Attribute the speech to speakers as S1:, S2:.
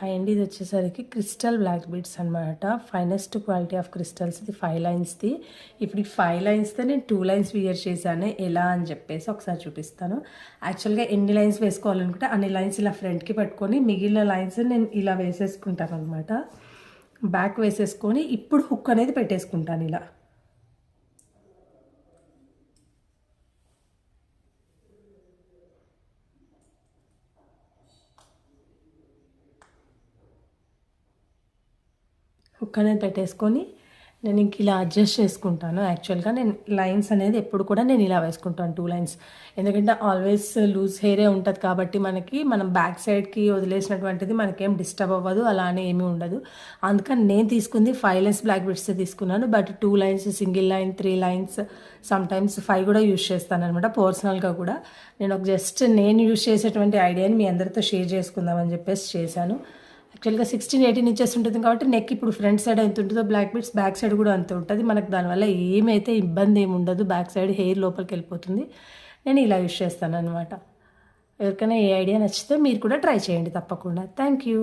S1: And ఇది వచ్చేసరికి crystal black beads అనమాట. Finest quality of crystals. ఇది 5 లైన్స్ది. ఇప్పుడు ఈ 5 లైన్స్తో నేను 2 లైన్స్ వియర్ చేశాను. ఎలా అని చెప్పేసి ఒకసారి చూపిస్తాను. యాక్చువల్గా ఎన్ని లైన్స్ వేసుకోవాలనుకుంటే అన్ని లైన్స్ ఇలా ఫ్రంట్కి పట్టుకొని మిగిలిన లైన్స్ నేను ఇలా వేసేసుకుంటాను అనమాట. బ్యాక్ వేసేసుకొని ఇప్పుడు హుక్ అనేది పెట్టేసుకుంటాను ఇలా. హుక్ అనేది పెట్టేసుకొని నేను ఇంక ఇలా అడ్జస్ట్ చేసుకుంటాను. యాక్చువల్గా నేను లైన్స్ అనేది ఎప్పుడు కూడా నేను ఇలా వేసుకుంటాను 2 లైన్స్. ఎందుకంటే ఆల్వేస్ లూజ్ హెయిరే ఉంటుంది కాబట్టి మనం బ్యాక్ సైడ్కి వదిలేసినటువంటిది మనకేం డిస్టర్బ్ అవ్వదు, అలా అని ఏమీ ఉండదు. అందుకని నేను తీసుకుంది 5 లైన్స్ బ్లాక్ బీడ్స్ తీసుకున్నాను. But 2 lines, single line, 3 lines, sometimes 5 కూడా యూజ్ చేస్తాను అనమాట. పర్సనల్గా కూడా నేను జస్ట్ నేను యూజ్ చేసేటువంటి ఐడియాని మీ అందరితో షేర్ చేసుకుందామని చెప్పేసి చేశాను. యాక్చువల్గా 16-18 ఇంచెస్ ఉంటుంది కాబట్టి నెక్ ఇప్పుడు ఫ్రంట్ సైడ్ ఎంత ఉంటుందో బ్లాక్ బీడ్స్ బ్యాక్ సైడ్ కూడా అంత ఉంటుంది. మనకు దానివల్ల ఏమైతే ఇబ్బంది ఏమి ఉండదు. బ్యాక్ సైడ్ హెయిర్ లోపలికి వెళ్ళిపోతుంది. నేను ఇలా యూజ్ చేస్తాను అనమాట. ఎవరికైనా ఏ ఐడియా నచ్చితే మీరు కూడా ట్రై చేయండి తప్పకుండా. Thank you.